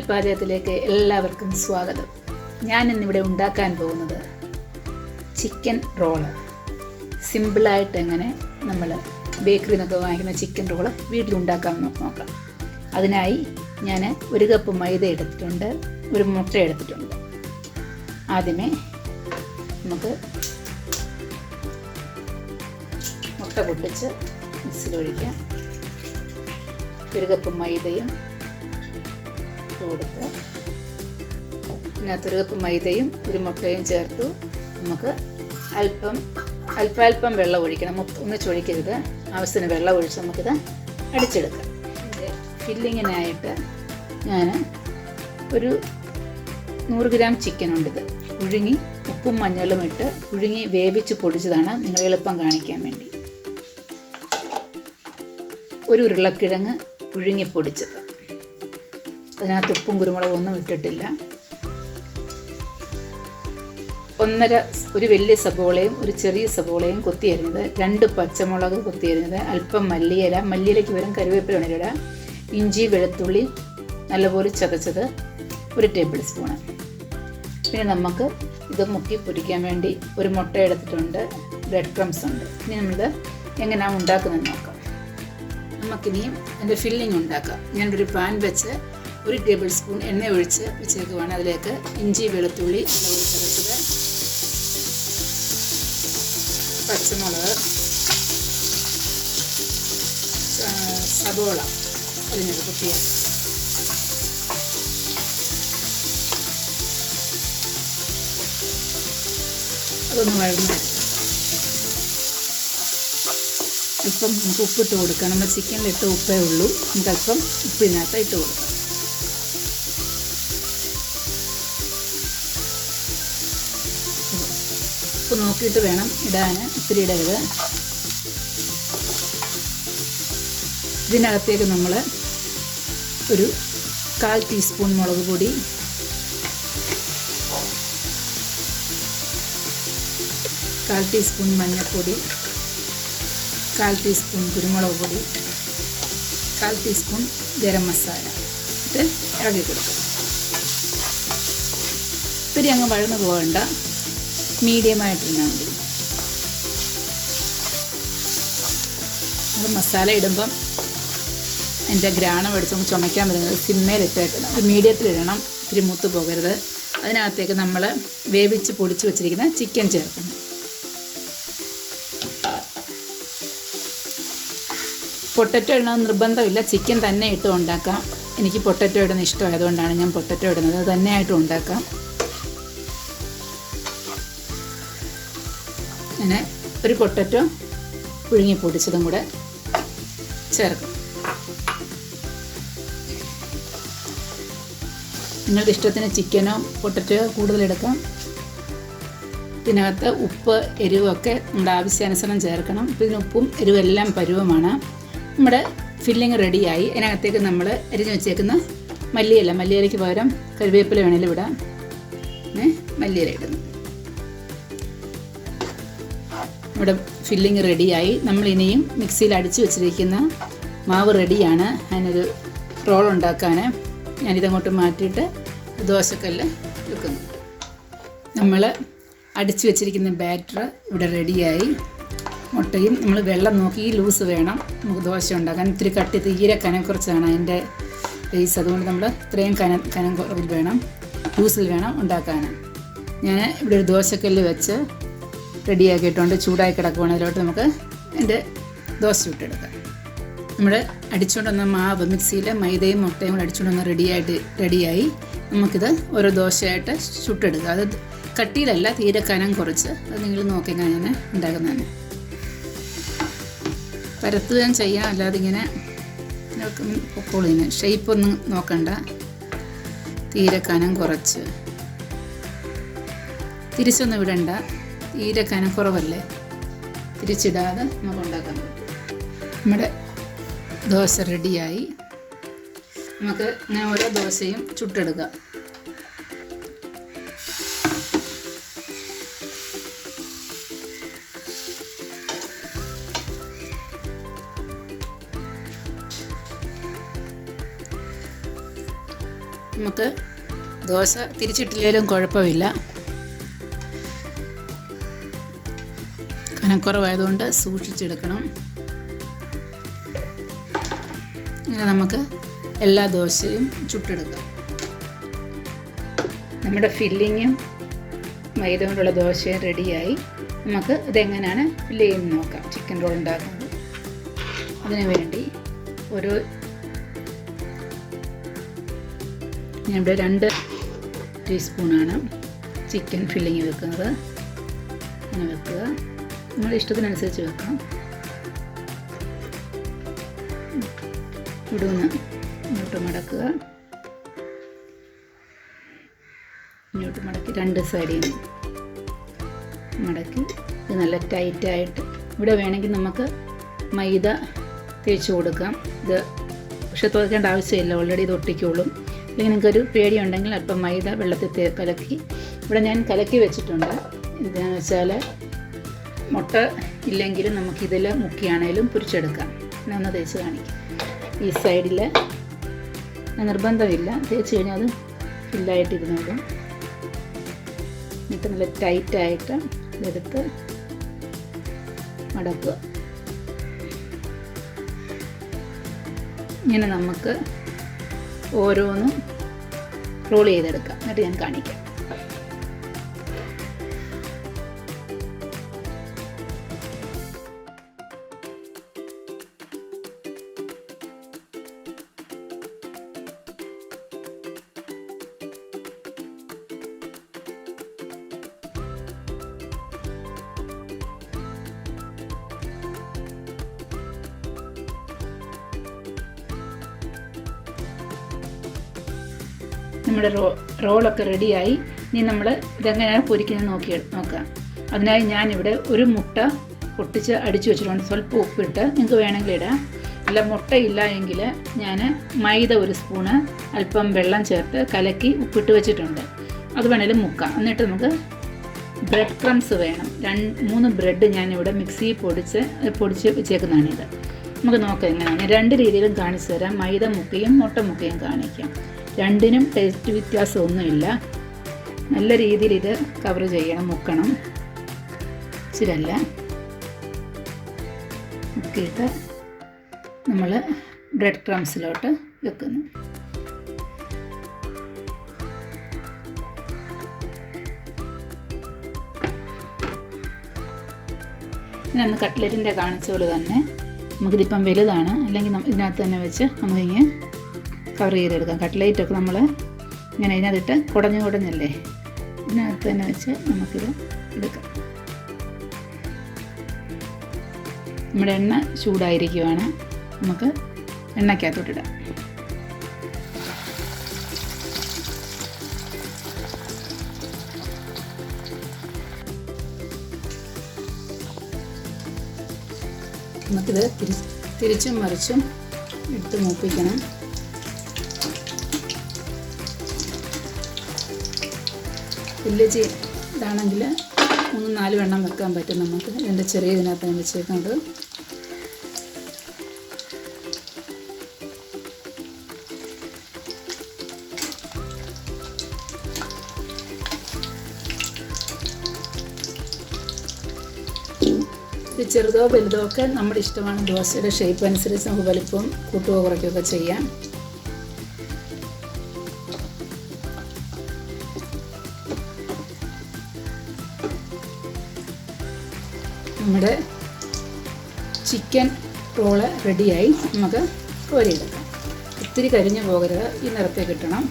Serial പാചകത്തിലേക്ക് എല്ലാവർക്കും സ്വാഗതം. ഞാൻ ഇന്നിവിടെ ഉണ്ടാക്കാൻ പോകുന്നത് ചിക്കൻ റോള്. സിമ്പിളായിട്ട് എങ്ങനെ നമ്മൾ ബേക്കറിയിൽ നിന്നൊക്കെ വാങ്ങിക്കുന്ന ചിക്കൻ റോള് വീട്ടിലുണ്ടാക്കാമെന്ന് നോക്കാം. അതിനായി ഞാൻ 1 കപ്പ് മൈദ എടുത്തിട്ടുണ്ട്, 1 മുട്ട എടുത്തിട്ടുണ്ട്. ആദ്യമേ നമുക്ക് മുട്ട പൊട്ടിച്ച് മിക്സിയിലൊഴിക്കാം. 1 കപ്പ് മൈദയും കൊടുത്ത് ഇതിനകത്ത് 1 കപ്പ് മൈദയും 1 മുട്ടയും ചേർത്തു. നമുക്ക് അല്പം വെള്ളം ഒഴിക്കണം, ഒന്നിച്ചൊഴിക്കരുത്. ആവശ്യത്തിന് വെള്ളം ഒഴിച്ച് നമുക്കിത് അടിച്ചെടുക്കാം. ഇതിൻ്റെ ഫില്ലിങ്ങിനായിട്ട് ഞാൻ ഒരു 100 ഗ്രാം ചിക്കനുണ്ടിത് പുഴുങ്ങി ഉപ്പും മഞ്ഞളും ഇട്ട് പുഴുങ്ങി വേവിച്ച് പൊടിച്ചതാണ്, നിങ്ങൾ എളുപ്പം കാണിക്കാൻ വേണ്ടി. 1 ഉരുളക്കിഴങ്ങ് പുഴുങ്ങി പൊടിച്ചത്, അതിനകത്ത് ഉപ്പും കുരുമുളകും ഒന്നും ഇട്ടിട്ടില്ല. 1 വലിയ സബോളയും 1 ചെറിയ സബോളയും കൊത്തിയരിഞ്ഞത്, 2 പച്ചമുളക് കൊത്തിയരിഞ്ഞത്, അല്പം മല്ലിയിലയ്ക്ക് വരും കറിവേപ്പില ഇടുക, ഇഞ്ചി വെളുത്തുള്ളി നല്ലപോലെ ചതച്ചത് 1 ടേബിൾ സ്പൂണ്. പിന്നെ നമുക്ക് ഇത് മുക്കി പൊരിക്കാൻ വേണ്ടി 1 മുട്ട എടുത്തിട്ടുണ്ട്, ബ്രെഡ് ക്രംസ് ഉണ്ട്. ഇനി നമ്മളിത് എങ്ങനെയാണ് ഉണ്ടാക്കുന്നത് നോക്കാം. നമുക്കിനിയും അതിൻ്റെ ഫില്ലിങ് ഉണ്ടാക്കാം. ഞാനൊരു പാൻ വെച്ച് 1 ടേബിൾ സ്പൂൺ എണ്ണ ഒഴിച്ച് വെച്ചേക്കുവാണ്. അതിലേക്ക് ഇഞ്ചി വെളുത്തുള്ളി നല്ലപോലെ ചതച്ചത്, പച്ചമുളക്, സബോള അരിഞ്ഞത് കുത്തിയ, അതൊന്ന് വഴന്ന് അല്പം നമുക്ക് ഉപ്പിട്ട് കൊടുക്കാം. നമ്മൾ ചിക്കനിലിട്ട് ഉപ്പേ ഉള്ളൂ, നമുക്ക് അല്പം ഉപ്പിനകത്ത് ഇട്ട് കൊടുക്കാം. ഉപ്പ് നോക്കിയിട്ട് വേണം ഇടാൻ, ഇത്തിരി ഇടരുത്. ഇതിനകത്തേക്ക് നമ്മൾ ഒരു 1/4 ടീസ്പൂൺ മുളക് പൊടി, 1/4 ടീസ്പൂൺ മഞ്ഞൾപ്പൊടി, 1/4 ടീസ്പൂൺ കുരുമുളക് പൊടി, 1/4 ടീസ്പൂൺ ഗരം മസാല ഇട്ട് ഇളകി കൊടുക്കുക. ഇത്തിരി അങ്ങ് വഴന്ന് പോകണ്ട, മീഡിയമായിട്ടിരുന്നാൽ മതി. നമ്മൾ മസാല ഇടുമ്പം അതിൻ്റെ ഗ്രാണം എടുത്ത് നമുക്ക് ചുമയ്ക്കാൻ പറ്റുന്നത് സിമ്മയിലിട്ടേക്കണം. ഒരു മീഡിയത്തിലിടണം, ഇത്തിരി മൂത്ത് പോകരുത്. അതിനകത്തേക്ക് നമ്മൾ വേവിച്ച് പൊടിച്ച് വെച്ചിരിക്കുന്ന ചിക്കൻ ചേർക്കണം. പൊട്ടറ്റോ ഇടണമെന്ന് നിർബന്ധമില്ല, ചിക്കൻ തന്നെ ഇട്ട് ഉണ്ടാക്കാം. എനിക്ക് പൊട്ടറ്റോ ഇടുന്ന ഇഷ്ടമായതുകൊണ്ടാണ് ഞാൻ പൊട്ടറ്റോ ഇടുന്നത്. അത് തന്നെയായിട്ടും ഉണ്ടാക്കാം. അങ്ങനെ 1 പൊട്ടറ്റോ പുഴുങ്ങി പൊടിച്ചതും കൂടെ ചേർക്കും. നിങ്ങളുടെ ഇഷ്ടത്തിന് ചിക്കനോ പൊട്ടറ്റോയോ കൂടുതലെടുക്കാം. ഇതിനകത്ത് ഉപ്പ് എരിവൊക്കെ നമ്മുടെ ആവശ്യാനുസരണം ചേർക്കണം. അപ്പോൾ ഇതിന് ഉപ്പും എരിവും എല്ലാം പരുവമാണ്. നമ്മുടെ ഫില്ലിങ് റെഡിയായി. അതിനകത്തേക്ക് നമ്മൾ അരിഞ്ഞ് വെച്ചേക്കുന്ന മല്ലിയിലയ്ക്ക് പകരം കറിവേപ്പില വേണേലും ഇടാം. മല്ലിയില ഇടുന്നു. ഇവിടെ ഫില്ലിങ് റെഡിയായി. നമ്മളിനിയും മിക്സിയിൽ അടിച്ച് വെച്ചിരിക്കുന്ന മാവ് റെഡിയാണ് അതിനൊരു റോൾ ഉണ്ടാക്കാൻ. ഞാനിതങ്ങോട്ട് മാറ്റിയിട്ട് ദോശക്കല്ല് വെക്കുന്നു. നമ്മൾ അടിച്ച് വെച്ചിരിക്കുന്ന ബാറ്റർ ഇവിടെ റെഡിയായി. മുട്ടയും നമ്മൾ വെള്ളം നോക്കി ലൂസ് വേണം നമുക്ക് ദോശ ഉണ്ടാക്കാൻ. ഇത്തിരി കട്ടി തീരെ കനം കുറച്ചാണ് അതിൻ്റെ ബേസ്, അതുകൊണ്ട് നമ്മൾ ഇത്രയും കനം കുറവിൽ വേണം, ലൂസിൽ വേണം ഉണ്ടാക്കാൻ. ഞാൻ ഇവിടെ ഒരു ദോശക്കല്ല് വെച്ച് റെഡിയാക്കിയിട്ടുണ്ട്, ചൂടായി കിടക്കുവാണ്. അതിലോട്ട് നമുക്ക് അതിൻ്റെ ദോശ ചുട്ടെടുക്കാം. നമ്മൾ അടിച്ചുകൊണ്ടുവന്ന മാവ് മിക്സിയിൽ മൈദയും മുട്ടയും കൂടെ അടിച്ചുകൊണ്ടുവന്ന് റെഡിയായി. നമുക്കിത് ഓരോ ദോശയായിട്ട് ചുട്ടെടുക്കുക. അത് കട്ടിയിലല്ല, തീരെ കനം കുറച്ച്. അത് നിങ്ങൾ നോക്കി ഞാൻ ഉണ്ടാക്കുന്നതാണ്. പരത്തുകയും ചെയ്യാം, അല്ലാതെ ഇങ്ങനെ പൊക്കോളിന് ഷേപ്പൊന്നും നോക്കണ്ട. തീരെ കനം കുറച്ച്, തിരിച്ചൊന്നും വിടണ്ട. തീരെ കനം കുറവല്ലേ, തിരിച്ചിടാതെ നമുക്ക് ഉണ്ടാക്കാൻ പറ്റും. നമ്മുടെ ദോശ റെഡിയായി. നമുക്ക് ഇങ്ങനെ ഓരോ ദോശയും ചുട്ടെടുക്കാം. നമുക്ക് ദോശ തിരിച്ചിട്ടില്ലെങ്കിലും കുഴപ്പമില്ല. കനക്കുറവായതുകൊണ്ട് സൂക്ഷിച്ചെടുക്കണം. ഇങ്ങനെ നമുക്ക് എല്ലാ ദോശയും ചുട്ടെടുക്കാം. നമ്മുടെ ഫില്ലിങ്ങും മൈദ കൊണ്ടുള്ള ദോശയും റെഡിയായി. നമുക്ക് ഇതെങ്ങനെയാണ് ഫില്ല് ചെയ്യുന്നത് നോക്കാം. ചിക്കൻ റോൾ ഉണ്ടാക്കുന്നത്. അതിനു വേണ്ടി ഞാനിവിടെ 2 ടീസ്പൂണാണ് ചിക്കൻ ഫില്ലിങ് വെക്കുന്നത്. അങ്ങനെ വെക്കുക. നിങ്ങളുടെ ഇഷ്ടത്തിനനുസരിച്ച് വെക്കാം. ഇവിടുന്ന് ഇങ്ങോട്ട് മടക്കുക. ഇങ്ങോട്ട് മടക്കി 2 സൈഡിൽ നിന്ന് മടക്കി ഇത് നല്ല ടൈറ്റായിട്ട്. ഇവിടെ വേണമെങ്കിൽ നമുക്ക് മൈദ തേച്ച് കൊടുക്കാം. ഇത് പക്ഷെ തുറക്കേണ്ട ആവശ്യമില്ല, ഓൾറെഡി ഇത് ഒട്ടിക്കോളും. അല്ലെങ്കിൽ നിങ്ങൾക്കൊരു പേടിയുണ്ടെങ്കിൽ അല്പം മൈദ വെള്ളത്തിൽ കലക്കി, ഇവിടെ ഞാൻ കലക്കി വെച്ചിട്ടുണ്ട്. എന്താണെന്ന് വെച്ചാൽ മുട്ട ഇല്ലെങ്കിലും നമുക്കിതിൽ മുക്കിയാണേലും പൊരിച്ചെടുക്കാം. ഞാൻ ഒന്ന് തേച്ച് കാണിക്കാം. ഈ സൈഡിൽ നിർബന്ധമില്ല, തേച്ച് കഴിഞ്ഞാൽ അത് ഫില്ലായിട്ട് ഇരുന്നോളും. എന്നിട്ട് നല്ല ടൈറ്റായിട്ട് ഇതെടുത്ത് മടക്കുക. ഇങ്ങനെ നമുക്ക് ഓരോന്നും റോൾ ചെയ്തെടുക്കാം. എന്നിട്ട് ഞാൻ കാണിക്കാം. നമ്മുടെ റോളൊക്കെ റെഡിയായി. ഇനി നമ്മൾ ഇതെങ്ങനെയാണ് പൊരിക്കുന്നത് നോക്കാം. അതിനായി ഞാനിവിടെ ഒരു മുട്ട പൊട്ടിച്ച് അടിച്ചു വെച്ചിട്ടുണ്ട്. സ്വല്പം ഉപ്പിട്ട്, നിങ്ങൾക്ക് വേണമെങ്കിൽ ഇടാം. അല്ല മുട്ടയില്ല എങ്കിൽ ഞാൻ മൈദ 1 സ്പൂണ് അല്പം വെള്ളം ചേർത്ത് കലക്കി ഉപ്പിട്ട് വെച്ചിട്ടുണ്ട്. അത് വേണമെങ്കിലും മുക്കാം. എന്നിട്ട് നമുക്ക് ബ്രെഡ് ക്രംസ് വേണം. 3 ബ്രെഡ് ഞാനിവിടെ മിക്സിയിൽ പൊടിച്ച് വെച്ചേക്കുന്നതാണിത്. നമുക്ക് നോക്കാം എങ്ങനെയാണ്. 2 രീതിയിലും കാണിച്ചു തരാം. മൈദ മുക്കയും മുട്ട മുക്കയും കാണിക്കാം. രണ്ടിനും ടേസ്റ്റ് വ്യത്യാസമൊന്നുമില്ല. നല്ല രീതിയിൽ ഇത് കവർ ചെയ്യണം, മുക്കണം. ഇച്ചിരല്ല മുക്കിയിട്ട് നമ്മൾ ബ്രെഡ് ക്രംസിലോട്ട് വെക്കുന്നു. ഞാൻ കട്ട്ലറ്റിൻ്റെ കാണിച്ച പോലെ തന്നെ നമുക്കിതിപ്പം വലുതാണ്, അല്ലെങ്കിൽ ഇതിനകത്ത് തന്നെ വെച്ച് നമുക്കിങ്ങനെ കവർ ചെയ്തെടുക്കാം. കട്ട്ലേറ്റൊക്കെ നമ്മൾ ഇങ്ങനെ ഇതിനകത്തിട്ട് കുടഞ്ഞല്ലേ, ഇതിനകത്ത് തന്നെ വെച്ച് നമുക്കിത് എടുക്കാം. നമ്മുടെ എണ്ണ ചൂടായിരിക്കുവാണ്. നമുക്ക് എണ്ണയ്ക്കകത്തോട്ടിടാം. നമുക്കിത് തിരിച്ചും മറിച്ചും എടുത്ത് മൂപ്പിക്കണം. വലിയ ഇതാണെങ്കിൽ 3-4 എണ്ണം വെക്കാൻ പറ്റും നമുക്ക്. എൻ്റെ ചെറിയ ഇതിനകത്താണ് വെച്ചേക്കുന്നത്. ഇത് ചെറുതോ വലുതോ ഒക്കെ നമ്മുടെ ഇഷ്ടമാണ്. ദോശയുടെ ഷേപ്പ് അനുസരിച്ച് നമുക്ക് വലിപ്പം കൂട്ടുകയോ കുറയ്ക്കുകയൊക്കെ ചെയ്യാം. നമ്മുടെ ചിക്കൻ റോള് റെഡിയായി. നമുക്ക് കോരിയെടുക്കാം. ഒത്തിരി കരിഞ്ഞു പോകരുത്, ഈ നിറത്തിൽ കിട്ടണം.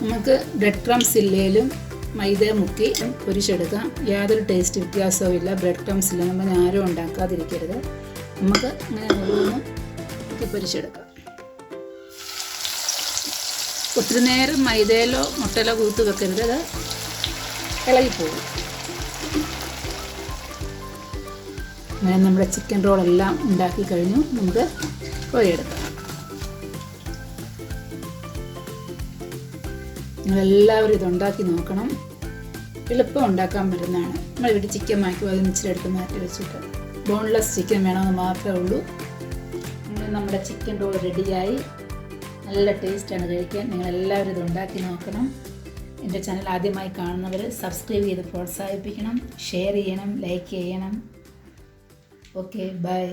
നമുക്ക് ബ്രെഡ് ക്രംസ് ഇല്ലേലും മൈദ മുക്കി പൊരിച്ചെടുക്കാം. യാതൊരു ടേസ്റ്റ് വ്യത്യാസവും ഇല്ല. ബ്രെഡ് ക്രംസ് ഇല്ല നമ്മൾ ആരും ഉണ്ടാക്കാതിരിക്കരുത്. നമുക്ക് അങ്ങനെ ഓരോന്നും മുക്കി പൊരിച്ചെടുക്കാം. ഒത്തിരി നേരം മൈദയിലോ മുട്ടയിലോ കൂത്ത് വെക്കരുത്, അത് ഇളകിപ്പോകും. അങ്ങനെ നമ്മുടെ ചിക്കൻ റോളെല്ലാം ഉണ്ടാക്കി കഴിഞ്ഞു. നമുക്ക് കോരിയെടുക്കാം. നിങ്ങളെല്ലാവരും ഇതുണ്ടാക്കി നോക്കണം. എളുപ്പം ഉണ്ടാക്കാൻ പറ്റുന്നതാണ്. നമ്മൾ ഇവിടെ ചിക്കൻ വാങ്ങിക്കും, അത് ഇച്ചിരി എടുത്ത് മാറ്റി വെച്ചിട്ട് ബോൺലെസ് ചിക്കൻ വേണമെന്ന് മാത്രമേ ഉള്ളൂ. നമ്മുടെ ചിക്കൻ റോൾ റെഡിയായി. നല്ല ടേസ്റ്റാണ് കഴിക്കാൻ. നിങ്ങളെല്ലാവരും ഇത് ഉണ്ടാക്കി നോക്കണം. എൻ്റെ ചാനൽ ആദ്യമായി കാണുന്നവർ സബ്സ്ക്രൈബ് ചെയ്ത് പ്രോത്സാഹിപ്പിക്കണം, ഷെയർ ചെയ്യണം, ലൈക്ക് ചെയ്യണം. Okay, by.